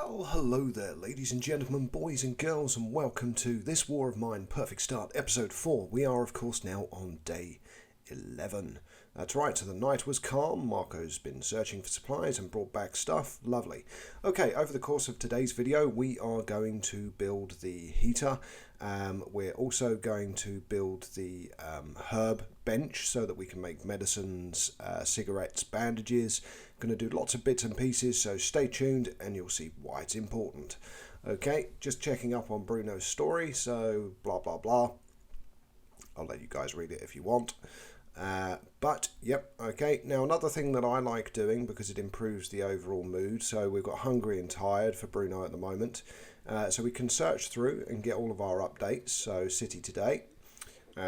Well, hello there, ladies and gentlemen, boys and girls, and welcome to This War of Mine Perfect Start, Episode 4. We are, of course, now on day 11. That's right, so the night was calm. Marco's been searching for supplies and brought back stuff. Lovely. Okay, over the course of today's video, we are going to build the heater. We're also going to build the herb bench so that we can make medicines, cigarettes, bandages. Going to do lots of bits and pieces, so stay tuned and you'll see why it's important. Okay, just checking up on Bruno's story, so blah blah blah. I'll let you guys read it if you want. But yep, okay, now another thing that I like doing because it improves the overall mood, so we've got hungry and tired for Bruno at the moment, so we can search through and get all of our updates. So city today,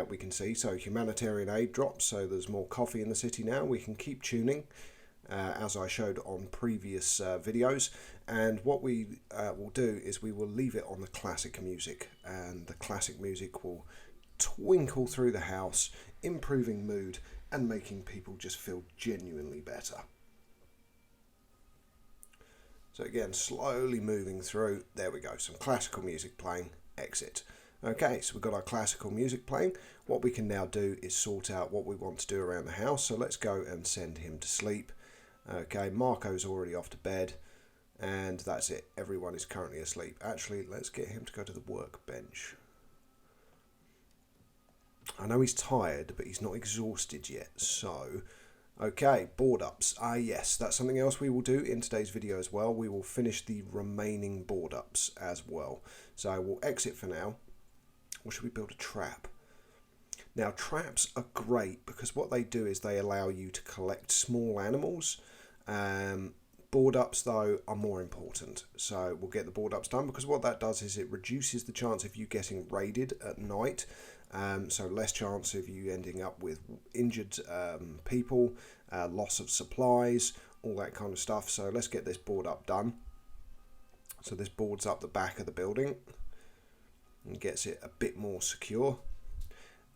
we can see, so humanitarian aid drops, so there's more coffee in the city now. We can keep tuning as I showed on previous videos, and what we will do is we will leave it on the classic music, and the classic music will twinkle through the house, improving mood and making people just feel genuinely better. So again, slowly moving through. There we go, some classical music playing. Exit. Okay, so we've got our classical music playing. What we can now do is sort out what we want to do around the house, so let's go and send him to sleep. Okay, Marco's already off to bed, and that's it, everyone is currently asleep. Actually, let's get him to go to the workbench. I know he's tired, but he's not exhausted yet, so... Okay, board ups. Yes, that's something else we will do in today's video as well. We will finish the remaining board ups as well. So we'll exit for now. Or should we build a trap? Now, traps are great because what they do is they allow you to collect small animals. Board ups, though, are more important. So we'll get the board ups done because what that does is it reduces the chance of you getting raided at night. So less chance of you ending up with injured people, loss of supplies, all that kind of stuff. So let's get this board up done. So this board's up the back of the building and gets it a bit more secure.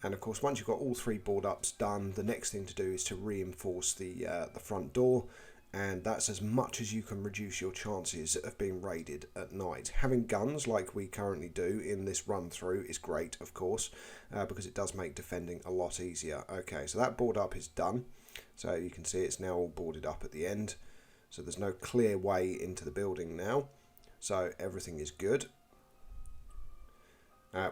And of course, once you've got all three board ups done, the next thing to do is to reinforce the front door. And that's as much as you can reduce your chances of being raided at night. Having guns like we currently do in this run through is great, of course, because it does make defending a lot easier. Okay, so that board up is done. So you can see it's now all boarded up at the end. So there's no clear way into the building now. So everything is good.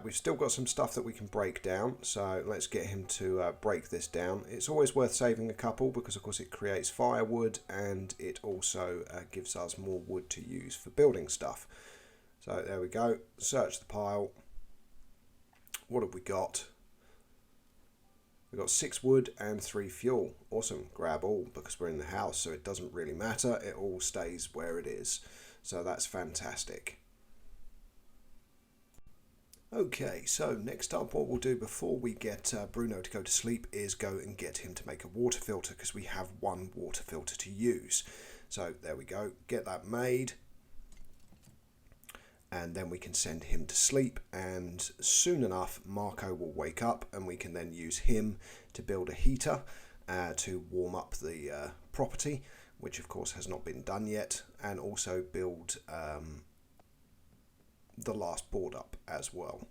We've still got some stuff that we can break down, so let's get him to break this down. It's always worth saving a couple because of course it creates firewood and it also gives us more wood to use for building stuff. So there we go, search the pile. What have we got? We've got 6 wood and 3 fuel. Awesome, grab all because we're in the house, so it doesn't really matter, it all stays where it is. So that's fantastic. Okay, so next up what we'll do before we get Bruno to go to sleep is go and get him to make a water filter because we have 1 water filter to use. So there we go, get that made. And then we can send him to sleep, and soon enough Marco will wake up and we can then use him to build a heater to warm up the property, which of course has not been done yet, and also build the last board up as well.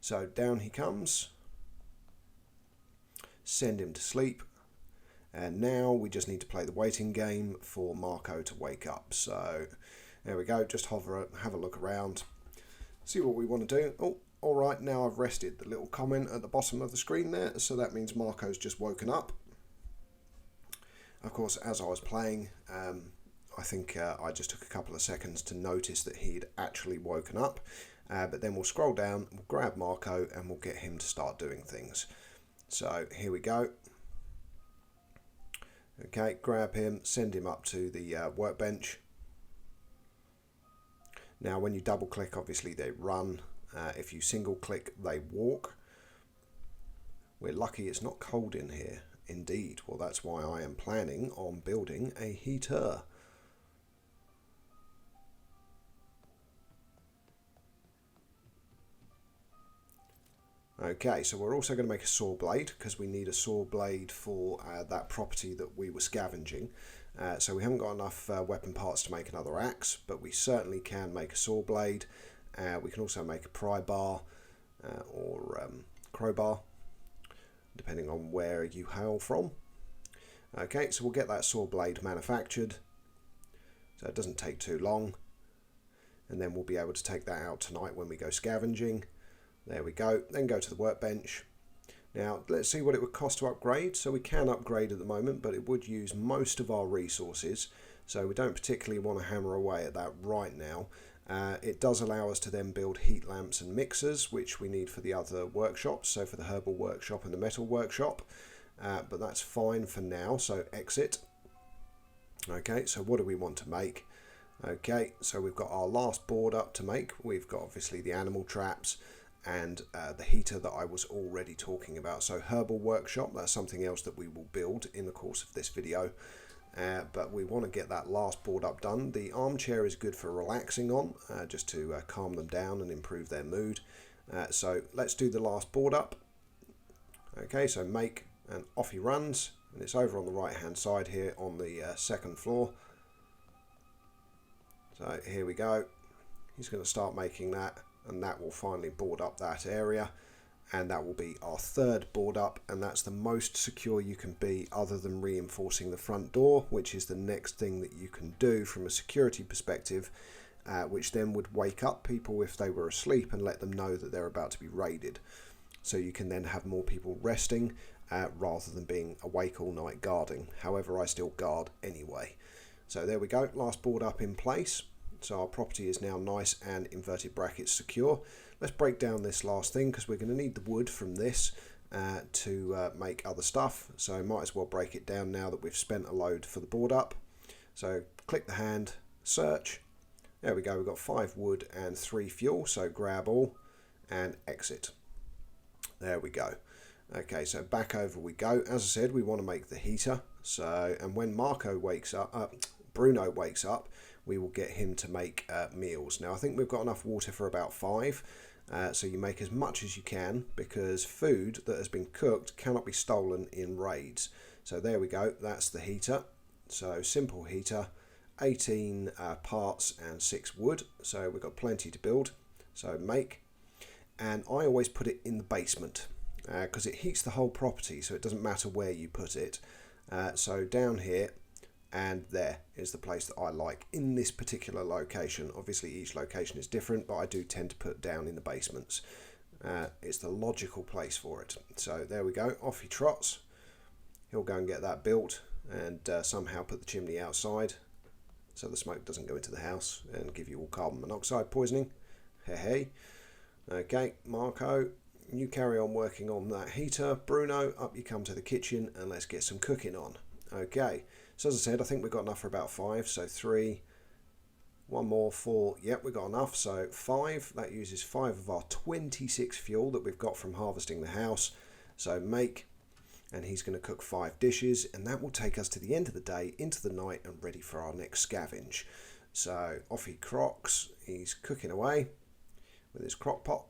So down he comes, send him to sleep, and now we just need to play the waiting game for Marco to wake up. So there we go, just hover, have a look around, see what we want to do. Oh, all right, now I've rested the little comment at the bottom of the screen there, so that means Marco's just woken up. Of course, as I was playing, I think I just took a couple of seconds to notice that he'd actually woken up, but then we'll scroll down, we'll grab Marco and we'll get him to start doing things. So here we go. Okay, grab him, send him up to the workbench. Now when you double click, obviously they run. If you single click, they walk. We're lucky it's not cold in here. Indeed, well that's why I am planning on building a heater. Okay, so we're also going to make a saw blade because we need a saw blade for that property that we were scavenging. So we haven't got enough weapon parts to make another axe, but we certainly can make a saw blade. We can also make a pry bar or crowbar, depending on where you hail from. Okay, so we'll get that saw blade manufactured, so it doesn't take too long, and then we'll be able to take that out tonight when we go scavenging. There we go. Then go to the workbench. Now let's see what it would cost to upgrade. So we can upgrade at the moment, but it would use most of our resources, so we don't particularly want to hammer away at that right now. It does allow us to then build heat lamps and mixers, which we need for the other workshops, so for the Herbal Workshop and the Metal Workshop, but that's fine for now, so exit. Okay, so what do we want to make? Okay, so we've got our last board up to make. We've got obviously the animal traps and the heater that I was already talking about. So Herbal Workshop, that's something else that we will build in the course of this video. But we want to get that last board up done. The armchair is good for relaxing on, just to calm them down and improve their mood. So let's do the last board up. Okay, so make, and off he runs. And it's over on the right hand side here on the second floor. So here we go. He's going to start making that, and that will finally board up that area, and that will be our third board up, and that's the most secure you can be other than reinforcing the front door, which is the next thing that you can do from a security perspective, which then would wake up people if they were asleep and let them know that they're about to be raided. So you can then have more people resting rather than being awake all night guarding. However, I still guard anyway. So there we go, last board up in place. So our property is now nice and inverted brackets secure. Let's break down this last thing because we're going to need the wood from this to make other stuff. So might as well break it down now that we've spent a load for the board up. So click the hand, search. There we go, we've got 5 wood and 3 fuel. So grab all and exit. There we go. Okay, so back over we go. As I said, we want to make the heater. So, and when Marco wakes up, Bruno wakes up, we will get him to make meals. Now I think we've got enough water for about 5, so you make as much as you can because food that has been cooked cannot be stolen in raids. So there we go, that's the heater. So simple heater, 18 parts and 6 wood, so we've got plenty to build. So make, and I always put it in the basement because it heats the whole property, so it doesn't matter where you put it. So down here, and there is the place that I like in this particular location. Obviously each location is different, but I do tend to put down in the basements. It's the logical place for it. So there we go, off he trots. He'll go and get that built and somehow put the chimney outside so the smoke doesn't go into the house and give you all carbon monoxide poisoning. Hey. Okay, Marco, you carry on working on that heater. Bruno, up you come to the kitchen and let's get some cooking on. Okay, so as I said, I think we've got enough for about 5. So 3, 1 more, 4. Yep, we've got enough. So 5, that uses 5 of our 26 fuel that we've got from harvesting the house. So make, and he's going to cook 5 dishes, and that will take us to the end of the day, into the night, and ready for our next scavenge. So off he crocs, he's cooking away with his crock pot.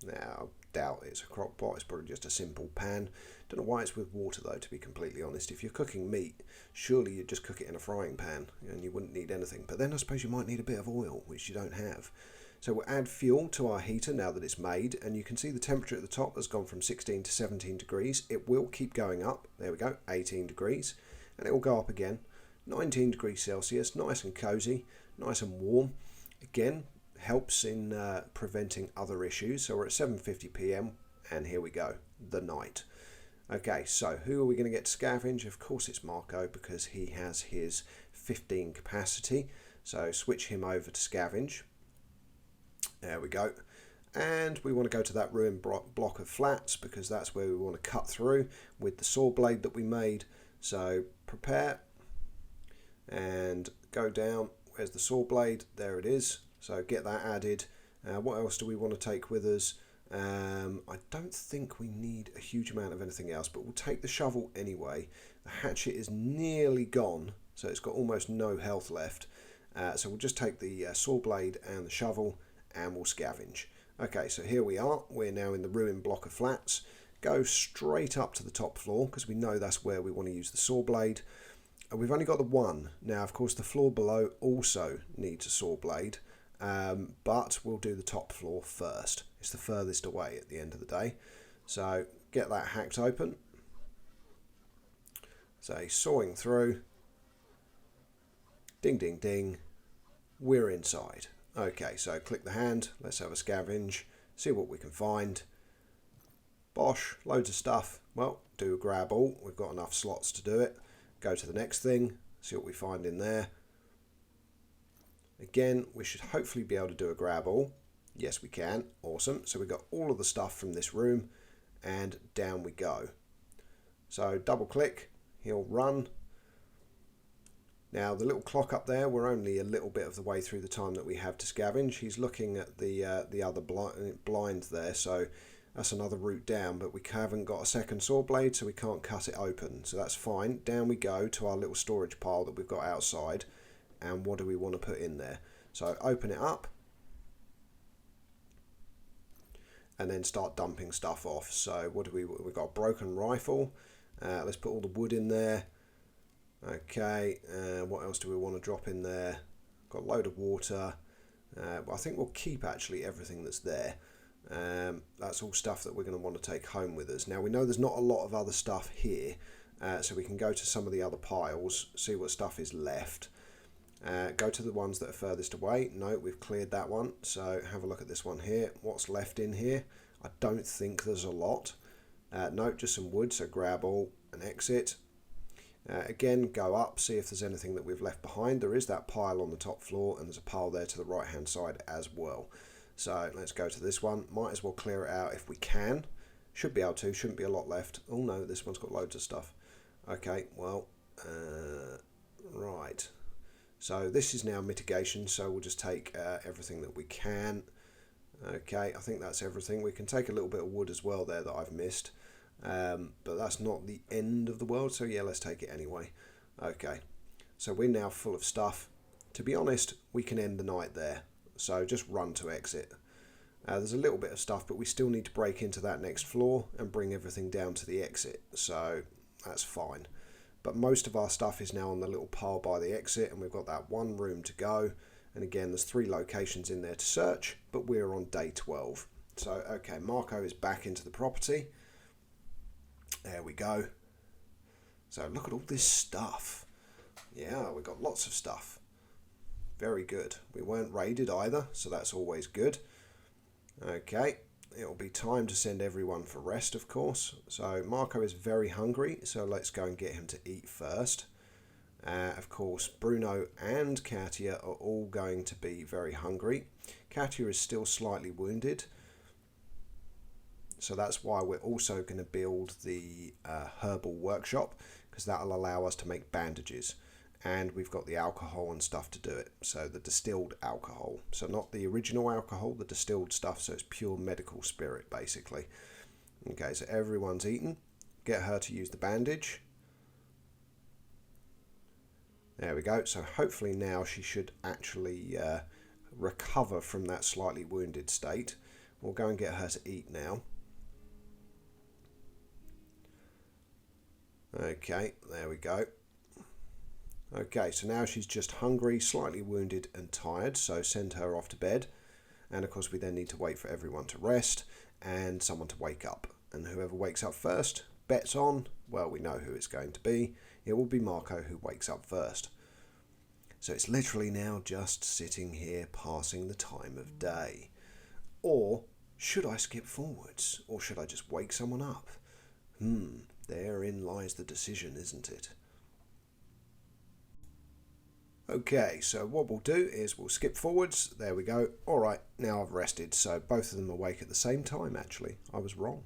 Now, I doubt it's a crock pot, it's probably just a simple pan. Don't know why it's with water though, to be completely honest. If you're cooking meat, surely you'd just cook it in a frying pan and you wouldn't need anything. But then I suppose you might need a bit of oil, which you don't have. So we'll add fuel to our heater now that it's made, and you can see the temperature at the top has gone from 16 to 17 degrees. It will keep going up. There we go, 18 degrees. And it will go up again. 19 degrees Celsius, nice and cozy, nice and warm. Again, helps in preventing other issues. So we're at 7:50 p.m. and here we go, the night. Okay, so who are we going to get to scavenge? Of course it's Marco, because he has his 15 capacity. So switch him over to scavenge. There we go. And we want to go to that ruined block of flats because that's where we want to cut through with the saw blade that we made. So prepare and go down. Where's the saw blade? There it is. So get that added. What else do we want to take with us? I don't think we need a huge amount of anything else, but we'll take the shovel anyway. The hatchet is nearly gone, so it's got almost no health left. So we'll just take the saw blade and the shovel and we'll scavenge. Okay, so here we are. We're now in the ruined block of flats. Go straight up to the top floor because we know that's where we want to use the saw blade. We've only got the one. Now, of course, the floor below also needs a saw blade, but we'll do the top floor first. It's the furthest away at the end of the day. So get that hacked open. So sawing through. Ding, ding, ding. We're inside. Okay, so click the hand. Let's have a scavenge. See what we can find. Bosh, loads of stuff. Well, do a grab all. We've got enough slots to do it. Go to the next thing. See what we find in there. Again, we should hopefully be able to do a grab all. Yes, we can. Awesome. So we've got all of the stuff from this room, and down we go. So double click. He'll run. Now the little clock up there, we're only a little bit of the way through the time that we have to scavenge. He's looking at the other blind there, so that's another route down, but we haven't got a second saw blade, so we can't cut it open. So that's fine. Down we go to our little storage pile that we've got outside, and what do we want to put in there? So open it up, and then start dumping stuff off. So what do we've got a broken rifle. Let's put all the wood in there. Okay, what else do we want to drop in there? Got a load of water. I think we'll keep actually everything that's there. That's all stuff that we're going to want to take home with us. Now we know there's not a lot of other stuff here, so we can go to some of the other piles, see what stuff is left. Go to the ones that are furthest away. No, we've cleared that one, so have a look at this one here. What's left in here? I don't think there's a lot. No, just some wood, so grab all and exit. Again, go up, see if there's anything that we've left behind. There is that pile on the top floor, and there's a pile there to the right hand side as well. So let's go to this one. Might as well clear it out if we can. Should be able to, shouldn't be a lot left. Oh no, this one's got loads of stuff. Okay, well, right. So this is now mitigation, so we'll just take everything that we can. Okay, I think that's everything. We can take a little bit of wood as well there that I've missed. But that's not the end of the world, so yeah, let's take it anyway. Okay, so we're now full of stuff. To be honest, we can end the night there, so just run to exit. There's a little bit of stuff, but we still need to break into that next floor and bring everything down to the exit, so that's fine. But most of our stuff is now on the little pile by the exit, and we've got that one room to go. And again, there's 3 locations in there to search, but we're on day 12. So okay, Marco is back into the property. There we go. So look at all this stuff. Yeah, we've got lots of stuff. Very good. We weren't raided either, so that's always good. Okay, it'll be time to send everyone for rest, of course. So Marco is very hungry, so let's go and get him to eat first. Of course, Bruno and Katia are all going to be very hungry. Katia is still slightly wounded. So that's why we're also going to build the Herbal Workshop, because that'll allow us to make bandages. And we've got the alcohol and stuff to do it. So the distilled alcohol. So not the original alcohol, the distilled stuff. So it's pure medical spirit, basically. Okay, so everyone's eaten. Get her to use the bandage. There we go. So hopefully now she should actually recover from that slightly wounded state. We'll go and get her to eat now. Okay, there we go. Okay, so now she's just hungry, slightly wounded and tired, so send her off to bed. And of course we then need to wait for everyone to rest and someone to wake up. And whoever wakes up first, bets on, well, we know who it's going to be. It will be Marco who wakes up first. So it's literally now just sitting here passing the time of day. Or should I skip forwards? Or should I just wake someone up? Therein lies the decision, isn't it? Okay, so what we'll do is we'll skip forwards. There we go. All right, now I've rested. So both of them awake at the same time, actually. I was wrong.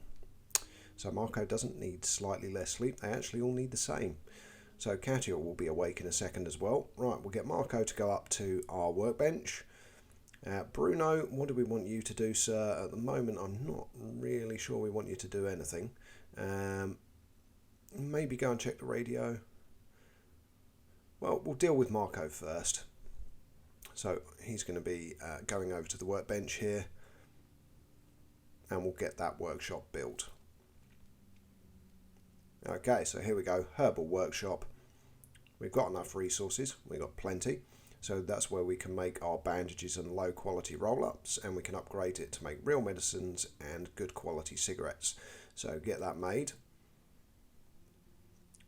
So Marco doesn't need slightly less sleep. They actually all need the same. So Katia will be awake in a second as well. Right, we'll get Marco to go up to our workbench. Bruno, what do we want you to do, sir? At the moment, I'm not really sure we want you to do anything. Maybe go and check the radio. Well, we'll deal with Marco first. So he's going to be going over to the workbench here. And we'll get that workshop built. Okay, so here we go. Herbal Workshop. We've got enough resources, we've got plenty. So that's where we can make our bandages and low quality roll-ups, and we can upgrade it to make real medicines and good quality cigarettes. So get that made.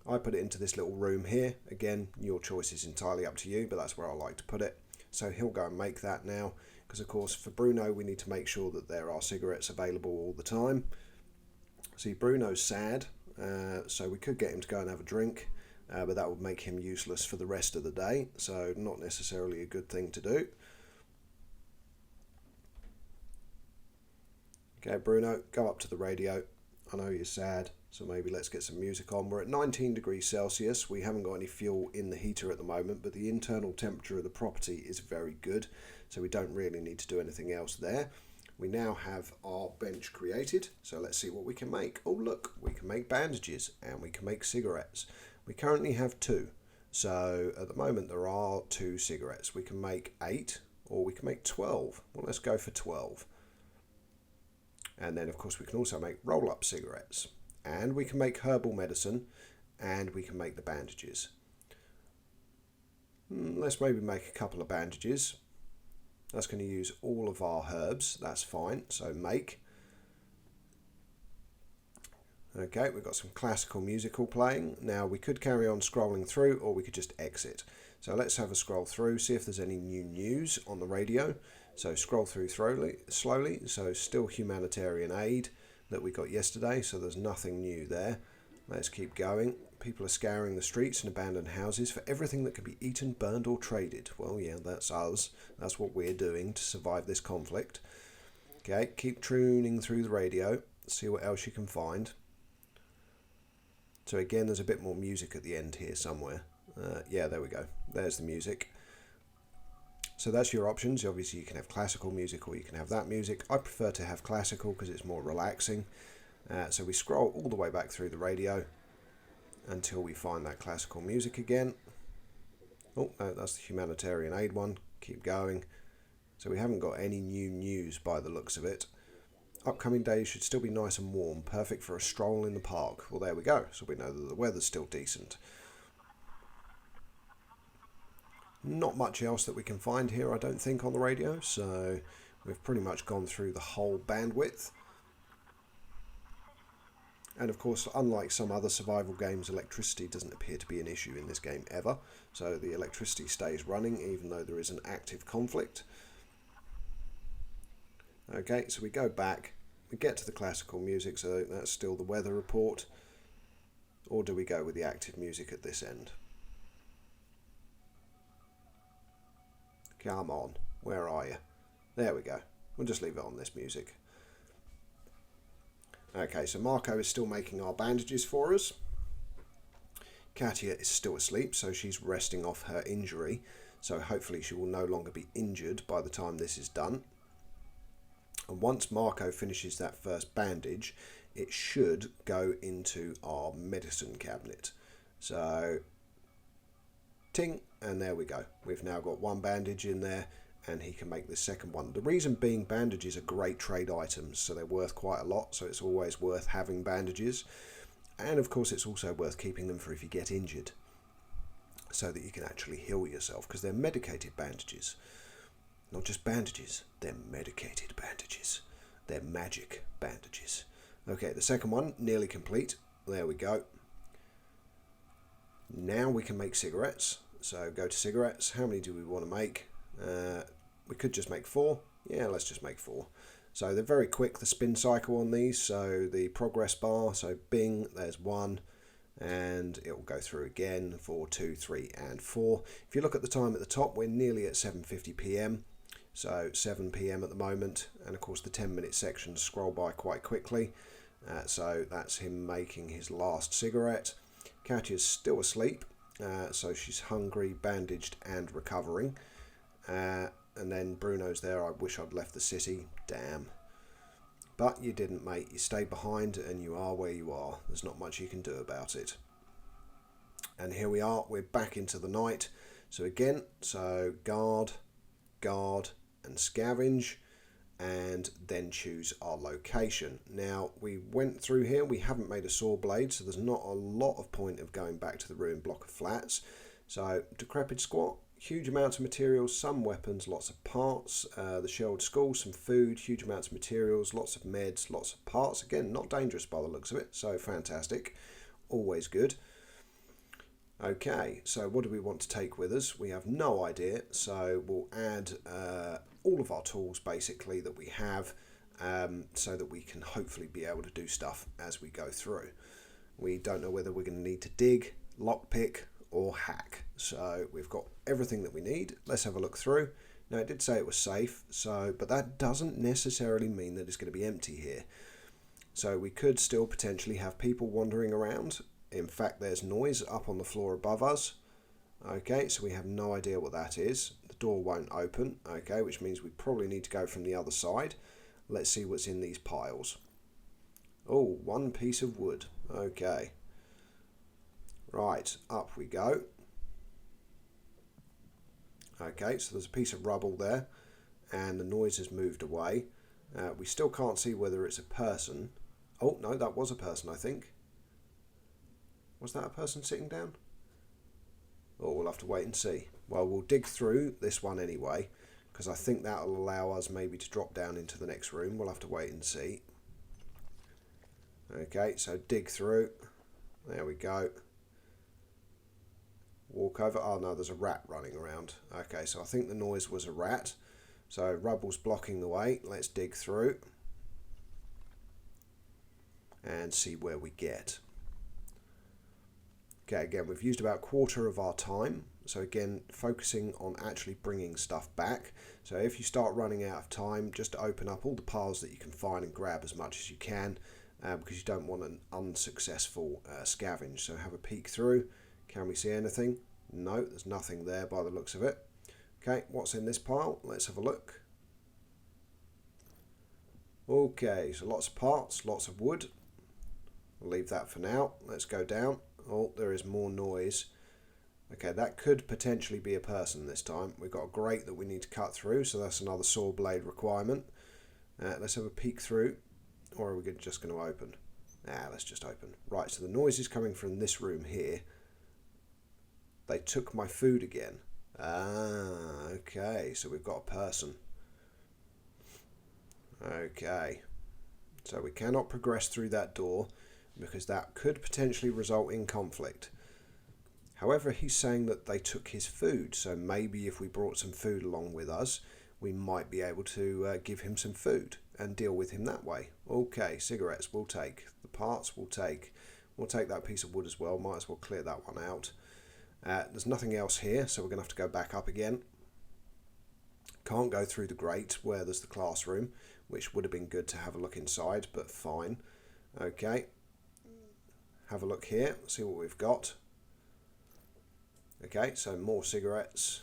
I put it into this little room here. Again, your choice is entirely up to you, but that's where I like to put it. So he'll go and make that now, because of course for Bruno we need to make sure that there are cigarettes available all the time. See, Bruno's sad, so we could get him to go and have a drink. But that would make him useless for the rest of the day, so not necessarily a good thing to do. Okay, Bruno, go up to the radio. I know you're sad, so maybe let's get some music on. We're at 19 degrees Celsius. We haven't got any fuel in the heater at the moment, but the internal temperature of the property is very good, so we don't really need to do anything else there. We now have our bench created, so let's see what we can make. Oh look, we can make bandages and we can make cigarettes. We currently have 2, so at the moment there are 2 cigarettes. We can make 8 or we can make 12. Well, let's go for 12. And then of course we can also make roll-up cigarettes, and we can make herbal medicine, and we can make the bandages. Let's maybe make a couple of bandages. That's going to use all of our herbs, that's fine, so make. Okay, we've got some classical musical playing. Now we could carry on scrolling through, or we could just exit. So let's have a scroll through, see if there's any new news on the radio. So scroll through slowly. So still humanitarian aid that we got yesterday, so there's nothing new there. Let's keep going. People are scouring the streets and abandoned houses for everything that can be eaten, burned or traded. Well, yeah, that's us. That's what we're doing to survive this conflict. Okay, keep tuning through the radio, see what else you can find. So again, there's a bit more music at the end here somewhere. Yeah, there we go. There's the music. So that's your options. Obviously, you can have classical music or you can have that music. I prefer to have classical because it's more relaxing. So we scroll all the way back through the radio until we find that classical music again. Oh, no, that's the humanitarian aid one. Keep going. So we haven't got any new news by the looks of it. Upcoming days should still be nice and warm, perfect for a stroll in the park. Well, there we go. So we know that the weather's still decent. Not much else that we can find here, I don't think, on the radio. So we've pretty much gone through the whole bandwidth. And of course, unlike some other survival games, electricity doesn't appear to be an issue in this game ever. So the electricity stays running even though there is an active conflict. Okay, so we go back, we get to the classical music, so that's still the weather report. Or do we go with the active music at this end? Come on, where are you? There we go. We'll just leave it on this music. Okay, so Marco is still making our bandages for us. Katia is still asleep, so she's resting off her injury. So hopefully she will no longer be injured by the time this is done. And once Marco finishes that first bandage, it should go into our medicine cabinet. So, ting, and there we go. We've now got one bandage in there, and he can make the second one. The reason being, bandages are great trade items, so they're worth quite a lot, so it's always worth having bandages. And of course it's also worth keeping them for if you get injured, so that you can actually heal yourself, because they're medicated bandages. Not just bandages, they're medicated bandages. They're magic bandages. Okay, the second one, nearly complete. There we go. Now we can make cigarettes. So go to cigarettes. How many do we want to make? We could just make 4. Yeah, let's just make 4. So they're very quick, the spin cycle on these. So the progress bar, so bing, there's 1. And it will go through again, 4, 2, 3, and 4. If you look at the time at the top, we're nearly at 7:50 p.m. So 7 p.m. at the moment, and of course the 10-minute sections scroll by quite quickly. So that's him making his last cigarette. Katya's still asleep, so she's hungry, bandaged, and recovering. And then Bruno's there. I wish I'd left the city. Damn. But you didn't, mate. You stayed behind, and you are where you are. There's not much you can do about it. And here we are. We're back into the night. So again, guard, and scavenge, and then choose our location. Now we went through here, we haven't made a saw blade, so there's not a lot of point of going back to the ruined block of flats. So, decrepit squat, huge amounts of materials, some weapons, lots of parts. The shelled skull, some food, huge amounts of materials, lots of meds, lots of parts. Again, not dangerous by the looks of it, so fantastic. Always good. Okay, so what do we want to take with us? We have no idea, so we'll add all of our tools basically that we have, so that we can hopefully be able to do stuff as we go through. We don't know whether we're going to need to dig, lockpick or hack, so we've got everything that we need. Let's have a look through. Now it did say it was safe, but that doesn't necessarily mean that it's going to be empty here. So we could still potentially have people wandering around. In fact, there's noise up on the floor above us. Okay, so we have no idea what that is. The door won't open, okay, which means we probably need to go from the other side. Let's see what's in these piles. Oh, one piece of wood. Okay. Right, up we go. Okay, so there's a piece of rubble there, and the noise has moved away. We still can't see whether it's a person. Oh, no, that was a person, I think. Was that a person sitting down? Oh, we'll have to wait and see. Well, we'll dig through this one anyway, because I think that'll allow us maybe to drop down into the next room. We'll have to wait and see. Okay, so dig through. There we go. Walk over. Oh no, there's a rat running around. Okay, so I think the noise was a rat. So rubble's blocking the way. Let's dig through and see where we get. Okay, again, we've used about a quarter of our time. So again, focusing on actually bringing stuff back. So if you start running out of time, just open up all the piles that you can find and grab as much as you can, because you don't want an unsuccessful scavenge. So have a peek through. Can we see anything? No, there's nothing there by the looks of it. Okay, what's in this pile? Let's have a look. Okay, so lots of parts, lots of wood. We'll leave that for now. Let's go down. Oh, there is more noise. Okay, that could potentially be a person this time. We've got a grate that we need to cut through, so that's another saw blade requirement. Let's have a peek through, or are we just going to open? Let's just open. Right, so the noise is coming from this room here. They took my food again. Okay, so we've got a person. Okay, so we cannot progress through that door because that could potentially result in conflict. However, he's saying that they took his food, so maybe if we brought some food along with us, we might be able to give him some food and deal with him that way. Okay, cigarettes we'll take. The parts we'll take. We'll take that piece of wood as well. Might as well clear that one out. There's nothing else here, so we're going to have to go back up again. Can't go through the grate where there's the classroom, which would have been good to have a look inside, but fine. Okay. Have a look here, see what we've got. Okay, so more cigarettes.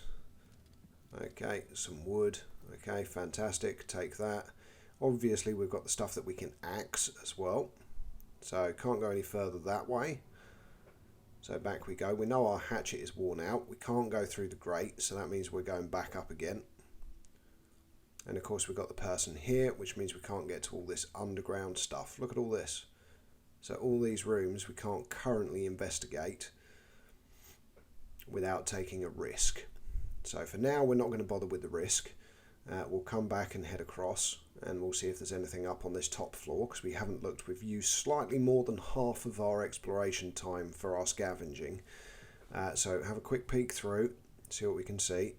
Okay, some wood. Okay, fantastic. Take that. Obviously, we've got the stuff that we can axe as well. So, can't go any further that way. So, back we go. We know our hatchet is worn out. We can't go through the grate, so that means we're going back up again. And, of course, we've got the person here, which means we can't get to all this underground stuff. Look at all this. So, all these rooms we can't currently investigate without taking a risk. So for now we're not going to bother with the risk. We'll come back and head across and we'll see if there's anything up on this top floor, because we haven't looked. We've used slightly more than half of our exploration time for our scavenging. So have a quick peek through, see what we can see.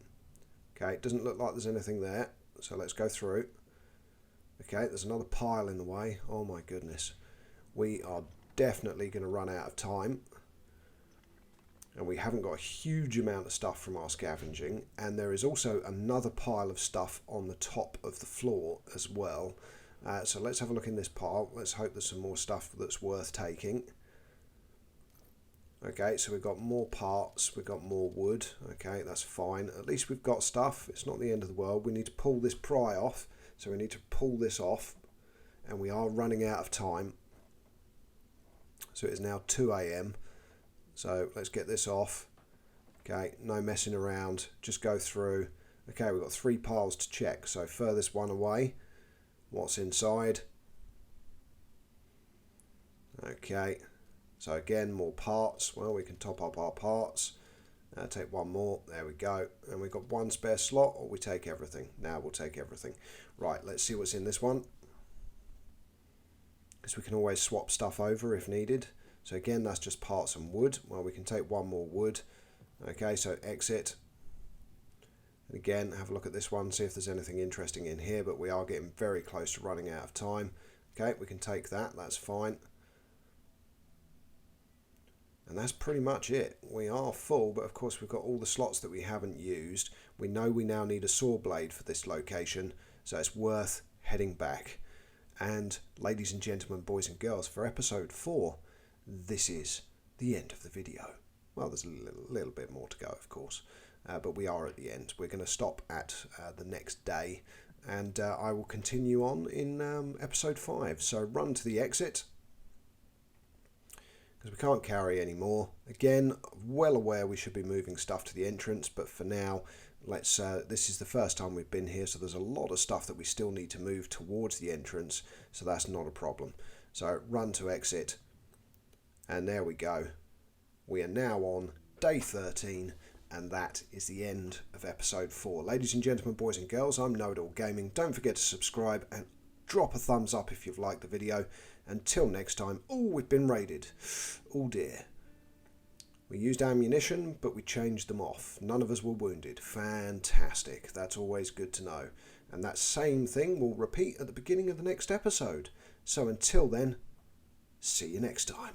Okay, it doesn't look like there's anything there, so let's go through. Okay, there's another pile in the way. Oh my goodness. We are definitely going to run out of time. And we haven't got a huge amount of stuff from our scavenging, and there is also another pile of stuff on the top of the floor as well. So let's have a look in this pile. Let's hope there's some more stuff that's worth taking. Okay, so we've got more parts, we've got more wood. Okay, that's fine. At least we've got stuff. It's not the end of the world. We need to pull this pry off, so we need to pull this off, and we are running out of time. So it is now 2 AM. So let's get this off. Okay, no messing around, just go through. Okay, we've got 3 piles to check. So furthest one away, what's inside? Okay, so again, more parts. Well, we can top up our parts. Take one more. There we go. And we've got one spare slot, or we take everything. Now we'll take everything. Right, let's see what's in this one. Because we can always swap stuff over if needed. So again, that's just parts and wood. Well, we can take one more wood. Okay, so exit. And again, have a look at this one, see if there's anything interesting in here, but we are getting very close to running out of time. Okay, we can take that, that's fine. And that's pretty much it. We are full, but of course we've got all the slots that we haven't used. We know we now need a saw blade for this location, so it's worth heading back. And ladies and gentlemen, boys and girls, for episode 4, this is the end of the video. Well, there's a little bit more to go, of course, but we are at the end. We're going to stop at the next day, and I will continue on in episode 5. So run to the exit, because we can't carry any more. Again, well aware we should be moving stuff to the entrance, but for now, let's. This is the first time we've been here, so there's a lot of stuff that we still need to move towards the entrance, so that's not a problem. So run to exit, and there we go. We are now on day 13, and that is the end of episode 4. Ladies and gentlemen, boys and girls, I'm Know-It-All Gaming. Don't forget to subscribe and drop a thumbs up if you've liked the video. Until next time, we've been raided. Oh dear. We used ammunition, but we changed them off. None of us were wounded. Fantastic. That's always good to know. And that same thing will repeat at the beginning of the next episode. So until then, see you next time.